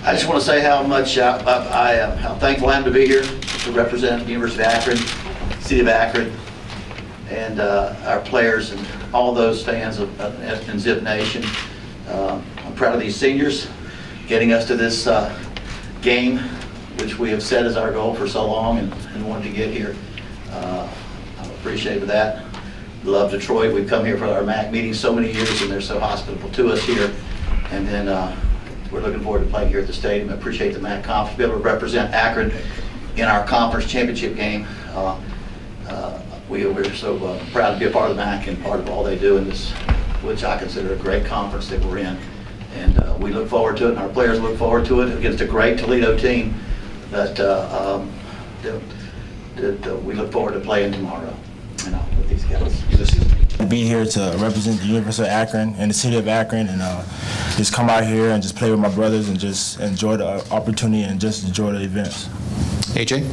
I just want to say how much how thankful I am to be here to represent the University of Akron, City of Akron, and our players and all those fans in Zip Nation. I'm proud of these seniors getting us to this game, which we have set as our goal for so long and wanted to get here. I'm appreciative of that. Love Detroit. We've come here for our MAC meetings so many years, and they're so hospitable to us here. And then we're looking forward to playing here at the stadium. I appreciate the MAC conference, be able to represent Akron in our conference championship game. We're so proud to be a part of the MAC and part of all they do in this, which I consider a great conference that we're in. And we look forward to it, and our players look forward to it against a great Toledo team that we look forward to playing tomorrow. With these guys. Be here to represent the University of Akron and the City of Akron, and just come out here and just play with my brothers and just enjoy the opportunity and just enjoy the events. AJ?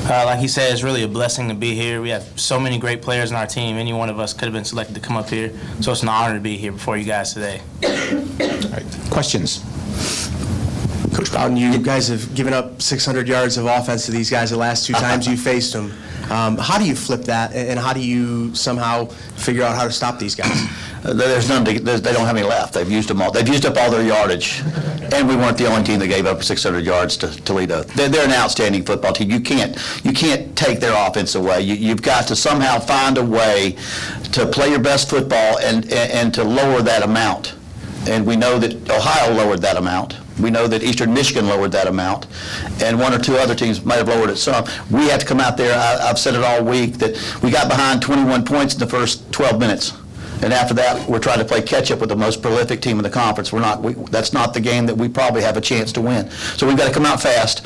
Like he said, it's really a blessing to be here. We have so many great players on our team. Any one of us could have been selected to come up here, so it's an honor to be here before you guys today. All right. Questions? Coach Bowden, you guys have given up 600 yards of offense to these guys the last two times you faced them. How do you flip that, and how do you somehow figure out how to stop these guys? There's none. They don't have any left. They've used them all. They've used up all their yardage, and we weren't the only team that gave up 600 yards to Toledo. They're an outstanding football team. You can't take their offense away. You've got to somehow find a way to play your best football and to lower that amount. And we know that Ohio lowered that amount. We know that Eastern Michigan lowered that amount, and one or two other teams might have lowered it some. We have to come out there. I've said it all week that we got behind 21 points in the first 12 minutes. And after that, we're trying to play catch-up with the most prolific team in the conference. That's not the game that we probably have a chance to win. So we've got to come out fast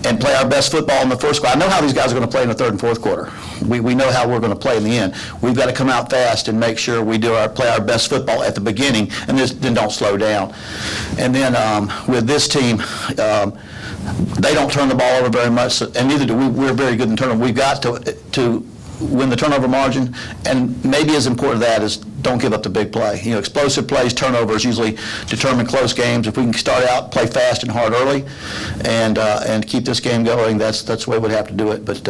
and play our best football in the first quarter. I know how these guys are going to play in the third and fourth quarter. We know how we're going to play in the end. We've got to come out fast and make sure we play our best football at the beginning, and then don't slow down. And then with this team, they don't turn the ball over very much, and neither do we. We're very good in turnover. We've got to win the turnover margin, and maybe as important as that is don't give up the big play. Explosive plays, turnovers usually determine close games. If we can start out, play fast and hard early, and keep this game going, that's the way we'd have to do it. But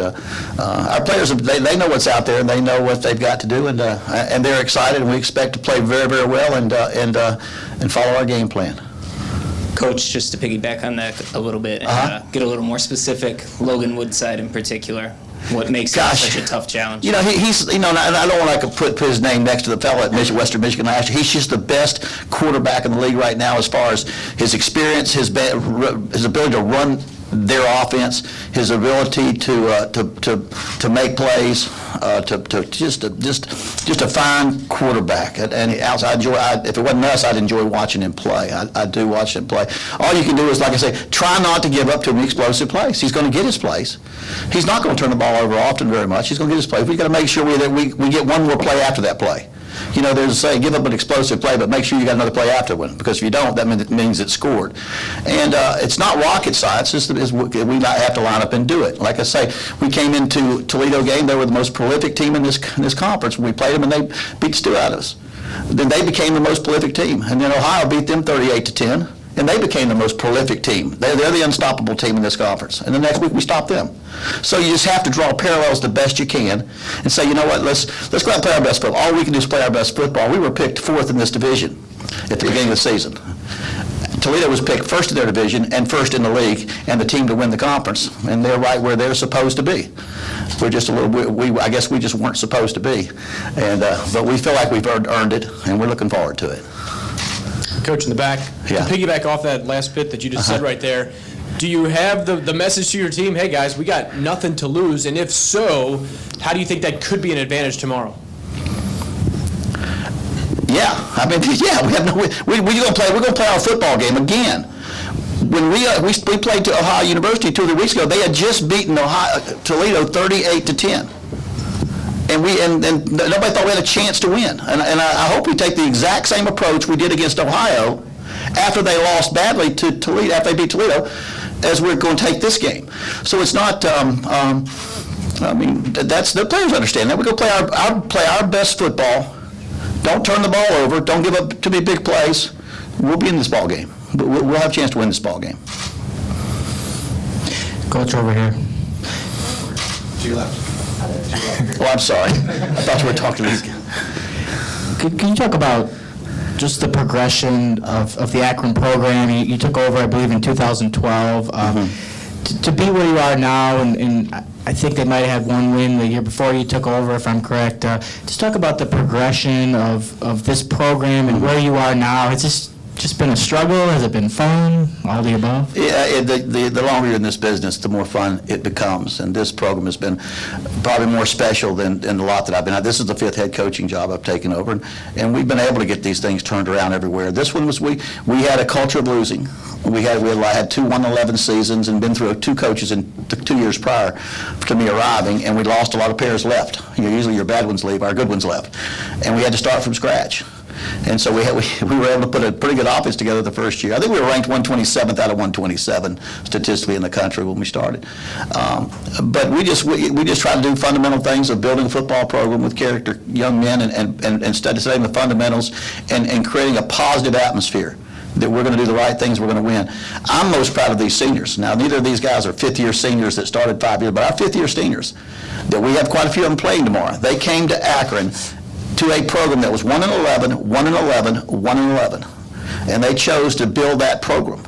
our players, they know what's out there, and they know what they've got to do, and they're excited, and we expect to play very, very well and follow our game plan. Coach, just to piggyback on that a little bit and get a little more specific, Logan Woodside in particular. What makes it such a tough challenge? He's, and I don't want to put his name next to the fellow at Western Michigan last year. He's just the best quarterback in the league right now as far as his experience, his ability to run their offense, his ability to make plays, just a fine quarterback. And if it wasn't us, I'd enjoy watching him play. I do watch him play. All you can do is, like I say, try not to give up to him explosive plays. He's going to get his plays. He's not going to turn the ball over often very much. He's going to get his plays. We've got to make sure that we get one more play after that play. There's a saying, give up an explosive play, but make sure you got another play after one, because if you don't, that means it's scored. And it's not rocket science. We might have to line up and do it. Like I say, we came into Toledo game. They were the most prolific team in this conference. We played them, and they beat the stew out of us. Then they became the most prolific team. And then Ohio beat them 38-10. And they became the most prolific team. They're the unstoppable team in this conference. And the next week we stopped them. So you just have to draw parallels the best you can and say, you know what, let's go out and play our best football. All we can do is play our best football. We were picked 4th in this division at the beginning of the season. Toledo was picked 1st in their division and 1st in the league, and the team to win the conference. And they're right where they're supposed to be. We're just I guess we just weren't supposed to be. And but we feel like we've earned it, and we're looking forward to it. Coach in the back, Yeah. to piggyback off that last bit that you just said right there, do you have the message to your team, hey guys, we got nothing to lose, and if so, how do you think that could be an advantage tomorrow? Yeah, we have we're gonna play our football game again. When we played to Ohio University 2 or 3 weeks ago, they had just beaten Toledo 38-10. And nobody thought we had a chance to win. And I hope we take the exact same approach we did against Ohio after they lost badly to Toledo, after they beat Toledo, as we're going to take this game. So it's not, that's the players understand that. We're going to play our best football. Don't turn the ball over. Don't give up too many big plays. We'll be in this ball game. We'll have a chance to win this ball game. Coach over here. Oh, I'm sorry. I thought you were talking to these guys. Can you talk about just the progression of the Akron program? You took over, I believe, in 2012. To be where you are now, and I think they might have had one win the year before you took over, if I'm correct. Just talk about the progression of this program and where you are now. Has this just been a struggle? Has it been fun? All the above? Yeah, the longer you're in this business, the more fun it becomes. And this program has been probably more special than a lot that I've been at. This is the 5th head coaching job I've taken over, and we've been able to get these things turned around everywhere. This one was, we had a culture of losing. We had 2 1-11 seasons and been through 2 coaches in the 2 years prior to me arriving, and we lost a lot of players left. Usually your bad ones leave, our good ones left. And we had to start from scratch. And so we were able to put a pretty good offense together the first year. I think we were ranked 127th out of 127 statistically in the country when we started. But we just try to do fundamental things of building a football program with character young men and studying the fundamentals and creating a positive atmosphere that we're going to do the right things, we're going to win. I'm most proud of these seniors. Now, neither of these guys are 5th-year seniors that started 5 years, but our 5th-year seniors, that we have quite a few of them playing tomorrow. They came to Akron to a program that was 1-11, 1-11, 1-11, and they chose to build that program.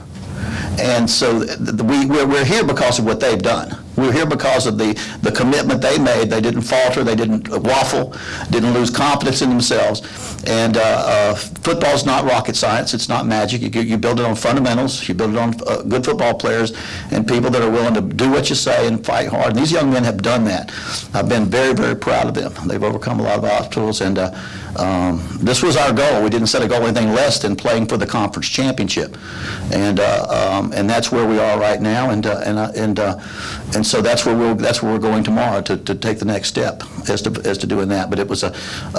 And so we're here because of what they've done. We're here because of the commitment they made. They didn't falter, they didn't waffle, didn't lose confidence in themselves. And football's not rocket science, it's not magic. You build it on fundamentals, you build it on good football players and people that are willing to do what you say and fight hard. And these young men have done that. I've been very, very proud of them. They've overcome a lot of obstacles, and this was our goal. We didn't set a goal anything less than playing for the conference championship. And that's where we are right now, and so that's where we're going tomorrow to take the next step as to doing that. But it was a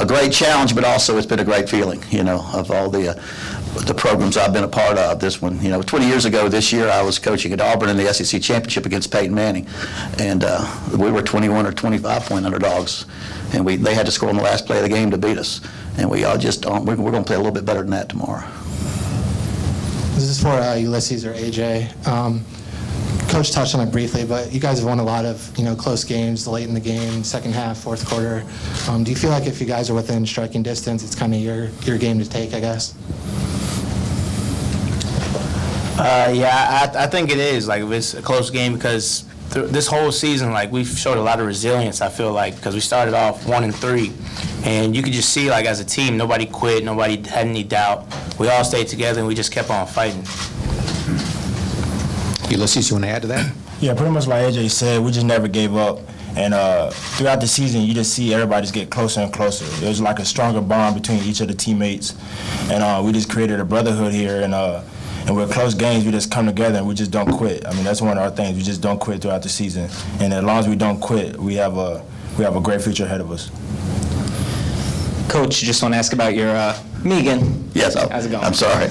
great challenge, but also it's been a great feeling, of all the programs I've been a part of. This one, 20 years ago this year, I was coaching at Auburn in the SEC championship against Peyton Manning, and we were 21 or 25-point underdogs, and they had to score on the last play of the game to beat us, and we all just we're going to play a little bit better than that tomorrow. This is for Ulysses or AJ. Coach touched on it briefly, but you guys have won a lot of close games late in the game, second half, fourth quarter. Do you feel like if you guys are within striking distance, it's kind of your game to take, I guess? Yeah, I think it is. Like, if it's a close game, because this whole season, like, we've showed a lot of resilience, I feel like, because we started off 1-3, and you could just see, like, as a team, nobody quit, nobody had any doubt. We all stayed together, and we just kept on fighting. Ulysses, you want to add to that? Yeah, pretty much like AJ said, we just never gave up. And throughout the season, you just see everybody just get closer and closer. There's like a stronger bond between each of the teammates. And we just created a brotherhood here. And with close games, we just come together and we just don't quit. I mean, that's one of our things. We just don't quit throughout the season. And as long as we don't quit, we have a great future ahead of us. Coach, just want to ask about your Megan. Yes, How's it going? I'm sorry.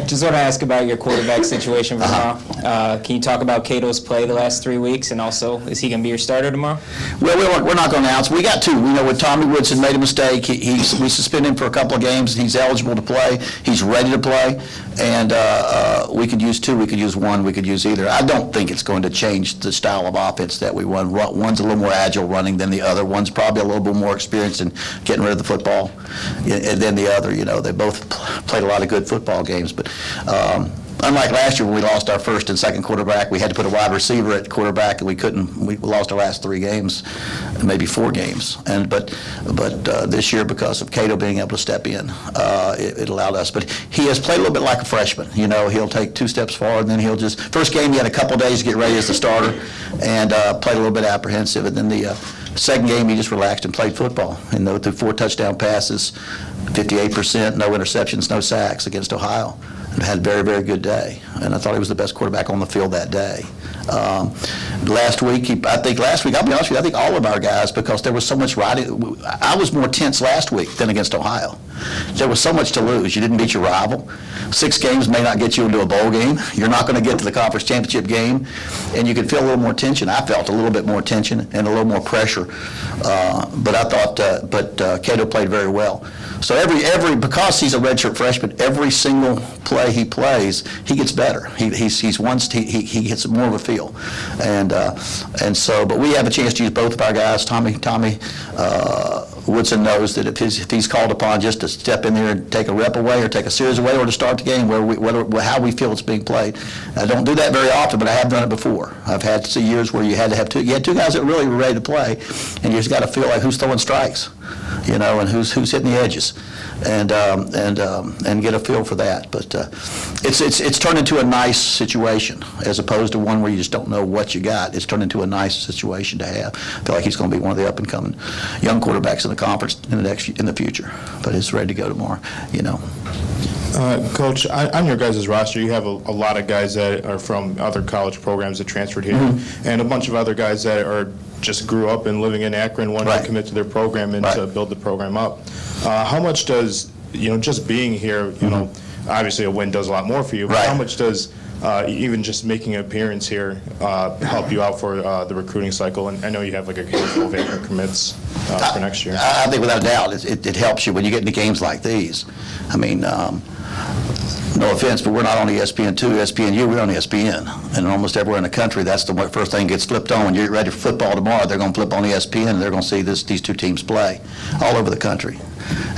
Just want to ask about your quarterback situation for tomorrow. Can you talk about Cato's play the last 3 weeks, and also, is he going to be your starter tomorrow? Well, we're not going to announce. We got 2. We know when Tommy Woodson made a mistake, we suspended him for a couple of games, and he's eligible to play. He's ready to play, and we could use 2, we could use 1, we could use either. I don't think it's going to change the style of offense that we run. One's a little more agile running than the other. One's probably a little bit more experienced in getting rid of the football than the other. They both played a lot of good football games, but unlike last year when we lost our first and second quarterback, we had to put a wide receiver at quarterback, and we lost our last 3 games, maybe 4 games. But this year, because of Cato being able to step in, it allowed us. But he has played a little bit like a freshman. He'll take 2 steps forward, and then first game he had a couple days to get ready as the starter, and played a little bit apprehensive, and then the second game he just relaxed and played football. And through 4 touchdown passes, 58%, no interceptions, no sacks against Ohio. And had a very, very good day. And I thought he was the best quarterback on the field that day. Last week, I'll be honest with you, I think all of our guys, because there was so much riding. I was more tense last week than against Ohio. There was so much to lose. You didn't beat your rival. 6 games may not get you into a bowl game. You're not going to get to the conference championship game, and you could feel a little more tension. I felt a little bit more tension and a little more pressure, but I thought, Cato played very well. So because he's a redshirt freshman, every single play he plays, he gets better. He gets more of a feel, and so. But we have a chance to use both of our guys. Tommy Woodson knows that if he's called upon just to step in there and take a rep away or take a series away or to start the game, how we feel it's being played. I don't do that very often, but I have done it before. I've had years where you had to have two guys that really were ready to play, and you just got to feel like who's throwing strikes, and who's hitting the edges, and get a feel for that. But it's turned into a nice situation as opposed to one where you just don't know what you got. It's turned into a nice situation to have. I feel like he's going to be one of the up and coming young quarterbacks in the conference in the future. But he's ready to go tomorrow. Coach, on your guys' roster, you have a lot of guys that are from other college programs that transferred here, and a bunch of other guys that are just grew up and living in Akron, wanting to commit to their program and to build the program up. How much does, just being here, obviously a win does a lot more for you, but how much does even just making an appearance here help you out for the recruiting cycle? And I know you have like a handful of Akron commits for next year. I think without a doubt it helps you when you get into games like these. I mean, no offense, but we're not on ESPN2, ESPNU, we're on ESPN. And almost everywhere in the country, that's the first thing gets flipped on. When you're ready for football tomorrow, they're going to flip on ESPN and they're going to see these two teams play all over the country.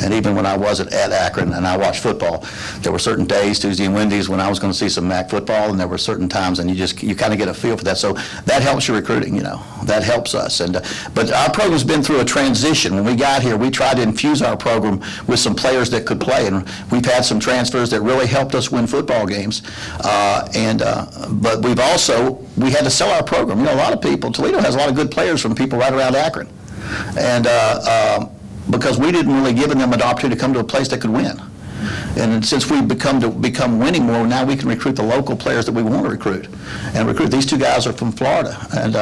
And even when I wasn't at Akron and I watched football, there were certain days, Tuesday and Wednesdays, when I was going to see some MAC football, and there were certain times, and you kind of get a feel for that. So that helps your recruiting, that helps us. But our program's been through a transition. When we got here, we tried to infuse our program with some players that could play, and we've had some transfers that really helped us win football games. But we had to sell our program. A lot of people, Toledo has a lot of good players from people right around Akron. And because we didn't really give them an opportunity to come to a place that could win. And since we've become winning more, now we can recruit the local players that we want to recruit. And recruit. These two guys are from Florida. And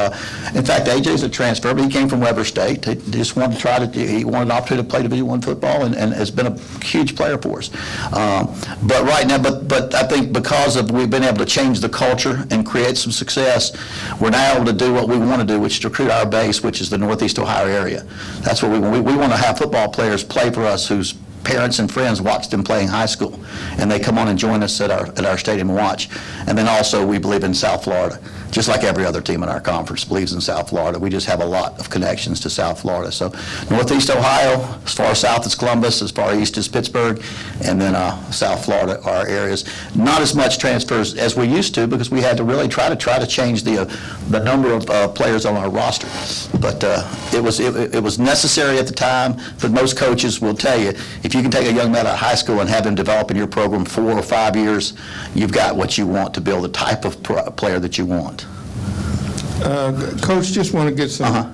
in fact, AJ's a transfer, but he came from Weber State. He just wanted to he wanted an opportunity to play Division I football, and has been a huge player for us. But right now, but I think because we've been able to change the culture and create some success, we're now able to do what we want to do, which is to recruit our base, which is the Northeast Ohio area. That's what we want. We want to have football players play for us whose parents and friends watch them play in high school, and they come on and join us at our stadium and watch. And then also we believe in South Florida, just like every other team in our conference believes in South Florida. We just have a lot of connections to South Florida. So Northeast Ohio, as far south as Columbus, as far east as Pittsburgh, and then South Florida are our areas. Not as much transfers as we used to, because we had to really try to change the number of players on our roster. But it was necessary at the time. But most coaches will tell you, if you can take a young man out of high school and have him develop in your program 4 or 5 years, you've got what you want to build the type of player that you want. Coach, just want to get some,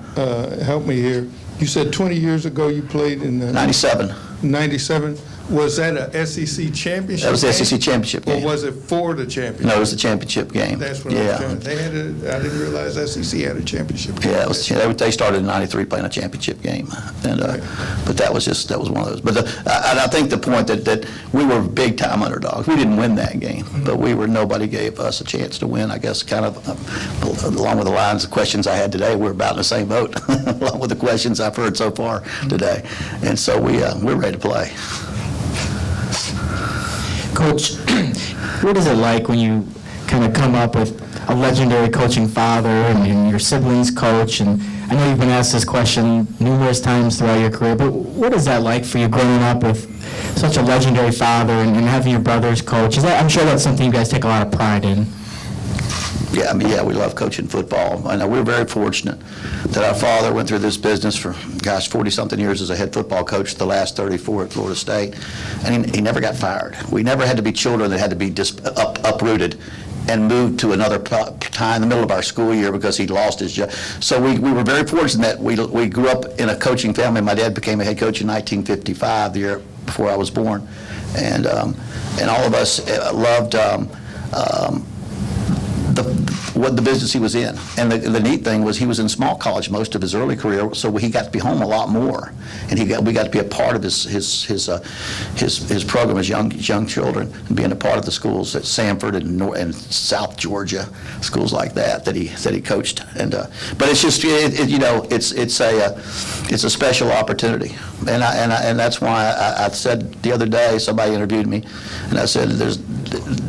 help me here. You said 20 years ago you played in 97. 97. Was that a SEC championship? That was the game? SEC championship game. Or was it for the championship? No, it was the championship game. That's what I was trying. I didn't realize SEC had a championship game. Yeah, they started in '93 playing a championship game, and but that was one of those. But I think the point that we were big time underdogs. We didn't win that game, but nobody gave us a chance to win. I guess kind of along with the lines of questions I had today, we're about in the same boat, along with the questions I've heard so far today, and so we're ready to play. Coach, what is it like when you kind of come up with a legendary coaching father and your siblings coach? And I know you've been asked this question numerous times throughout your career, but what is that like for you growing up with such a legendary father and having your brothers coach? I'm sure that's something you guys take a lot of pride in. Yeah, we love coaching football. I know we're very fortunate that our father went through this business for, 40-something years as a head football coach, the last 34 at Florida State, and he never got fired. We never had to be children that had to be uprooted and moved to another time in the middle of our school year because he'd lost his job. So we were very fortunate that we grew up in a coaching family. My dad became a head coach in 1955, the year before I was born, and all of us loved what the business he was in. And the neat thing was he was in small college most of his early career, so he got to be home a lot more, and we got to be a part of his program as young children, and being a part of the schools at Sanford and South Georgia, schools like that he coached. And but it's just it's a special opportunity, and that's why I said the other day, somebody interviewed me, and I said it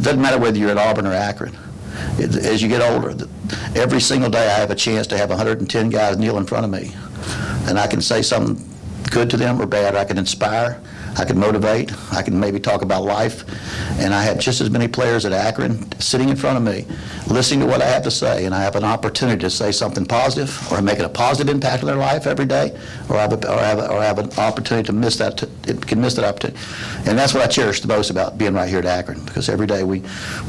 doesn't matter whether you're at Auburn or Akron. As you get older, every single day I have a chance to have 110 guys kneel in front of me, and I can say something good to them or bad. I can inspire, I can motivate, I can maybe talk about life, and I have just as many players at Akron sitting in front of me, listening to what I have to say, and I have an opportunity to say something positive or make a positive impact on their life every day, or have an opportunity to miss that opportunity. And that's what I cherish the most about being right here at Akron, because every day we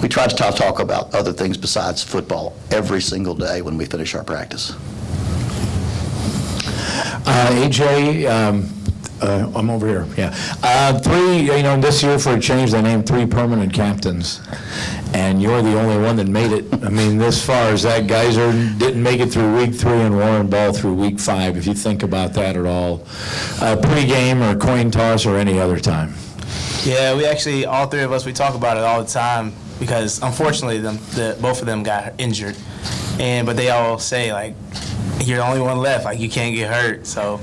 try to talk about other things besides football every single day when we finish our practice. AJ, I'm over here, yeah. Three, this year for a change, they named 3 permanent captains, and you're the only one that made it. I mean, this far as that, Geyser didn't make it through week 3 and Warren Ball through week 5, if you think about that at all. Pregame or coin toss or any other time? Yeah, we actually, all 3 of us, we talk about it all the time because unfortunately both of them got injured, but they all say, like, you're the only one left, like you can't get hurt, so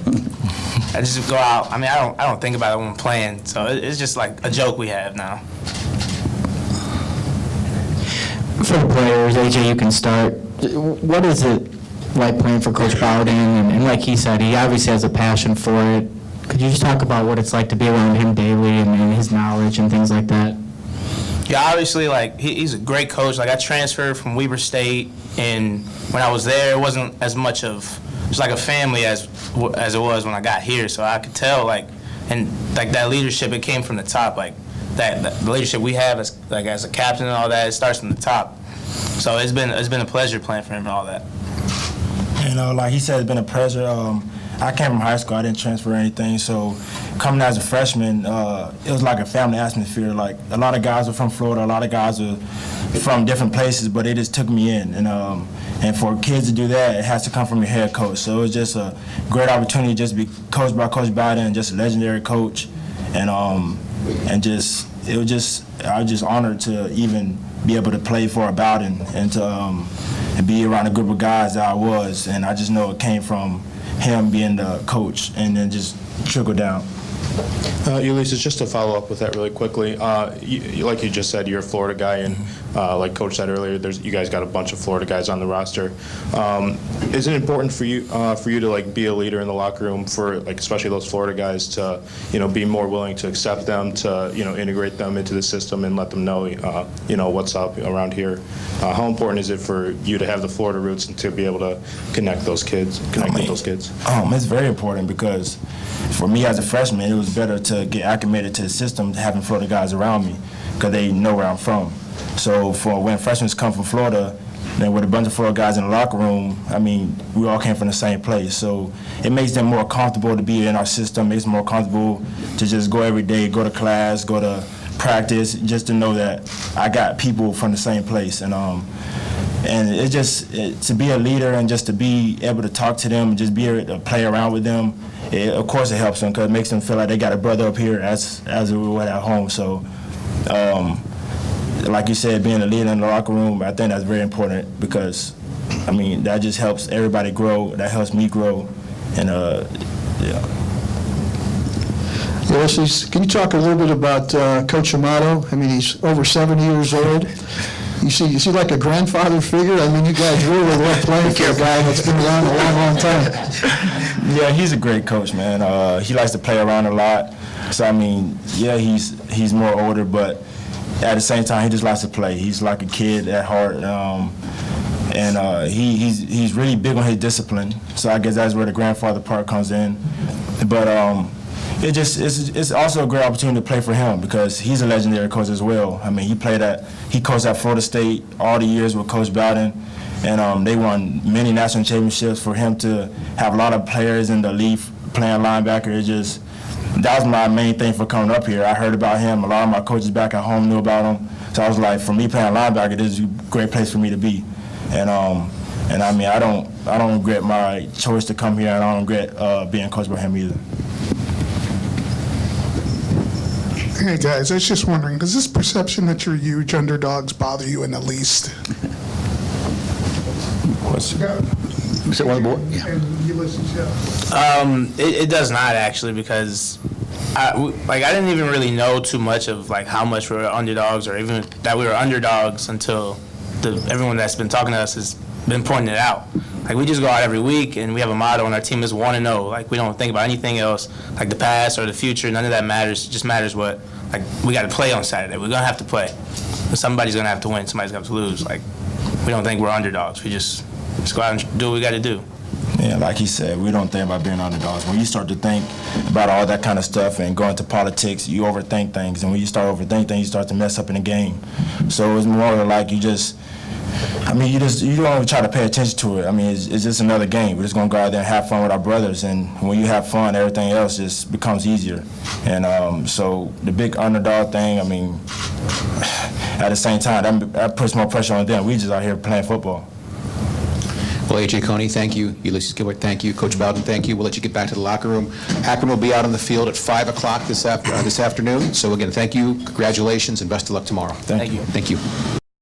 I just go out. I mean, I don't think about it when I'm playing, so it's just like a joke we have now. For the players, AJ, you can start. What is it like playing for Coach Bowden? And like he said, he obviously has a passion for it. Could you just talk about what it's like to be around him daily and his knowledge and things like that? Yeah, obviously, like, he's a great coach. Like, I transferred from Weber State, and when I was there, it wasn't as much of just like a family as it was when I got here. So I could tell, like, and like that leadership, it came from the top. Like that the leadership we have as a captain and all that, it starts from the top. So it's been a pleasure playing for him and all that. Like he said, it's been a pleasure. I came from high school. I didn't transfer or anything. So coming as a freshman, it was like a family atmosphere. Like a lot of guys are from Florida. A lot of guys are from different places, but they just took me in. And for kids to do that, it has to come from your head coach. So it was just a great opportunity just to be coached by Coach Bowden, just a legendary coach. I was just honored to even be able to play for Bowden and to be around a group of guys that I was. And I just know it came from him being the coach and then just trickle down. Ulysses, just to follow up with that really quickly, like you just said, you're a Florida guy, and like Coach said earlier, you guys got a bunch of Florida guys on the roster. Is it important for you to like be a leader in the locker room for like especially those Florida guys to be more willing to accept them, to integrate them into the system and let them know what's up around here? How important is it for you to have the Florida roots and to be able to connect with those kids? It's very important because for me as a freshman, it was better to get acclimated to the system having Florida guys around me because they know where I'm from. So for when freshmen come from Florida, then with a bunch of Florida guys in the locker room, I mean, we all came from the same place. So it makes them more comfortable to be in our system, makes them more comfortable to just go every day, go to class, go to practice, just to know that I got people from the same place. And it's just to be a leader and just to be able to talk to them and just be able to play around with them. Of course, it helps them because it makes them feel like they got a brother up here as we would at home. So, like you said, being a leader in the locker room, I think that's very important because, I mean, that just helps everybody grow. That helps me grow, and yeah. Ulysses, can you talk a little bit about Coach Amato? I mean, he's over 70 years old. You see like a grandfather figure? I mean, you guys really love playing for a guy that's been around a long, long time. Yeah, he's a great coach, man. He likes to play around a lot. So, I mean, yeah, he's more older, but at the same time, he just likes to play. He's like a kid at heart. He's really big on his discipline. So I guess that's where the grandfather part comes in. But it's also a great opportunity to play for him because he's a legendary coach as well. I mean, he coached at Florida State all the years with Coach Bowden, and they won many national championships. For him to have a lot of players in the league playing linebacker, that was my main thing for coming up here. I heard about him. A lot of my coaches back at home knew about him. So I was like, for me playing linebacker, this is a great place for me to be. And I mean, I don't regret my choice to come here, and I don't regret being coached by him either. Hey, guys, I was just wondering, does this perception that you're huge underdogs bother you in the least? What's Is it one of the board? Yeah. And Ulysses, yeah. It does not actually, because I didn't even really know too much of like how much we were underdogs or even that we were underdogs until everyone that's been talking to us has been pointing it out. Like, we just go out every week and we have a motto, and our team is 1-0. Like, we don't think about anything else, like the past or the future. None of that matters. It just matters what, like, we got to play on Saturday. We're gonna have to play. Somebody's gonna have to win. Somebody's gonna have to lose. Like, we don't think we're underdogs. We just go out and do what we got to do. Yeah, like he said, we don't think about being underdogs. When you start to think about all that kind of stuff and go into politics, you overthink things. And when you start overthinking things, you start to mess up in the game. So it's more like you don't even try to pay attention to it. I mean, it's just another game. We're just going to go out there and have fun with our brothers. And when you have fun, everything else just becomes easier. And so the big underdog thing, I mean, at the same time, that puts more pressure on them. We just out here playing football. Well, A.J. Coney, thank you. Ulysses Gilbert, thank you. Coach Bowden, thank you. We'll let you get back to the locker room. Akron will be out on the field at 5 o'clock this afternoon. So, again, thank you, congratulations, and best of luck tomorrow. Thank you. Thank you.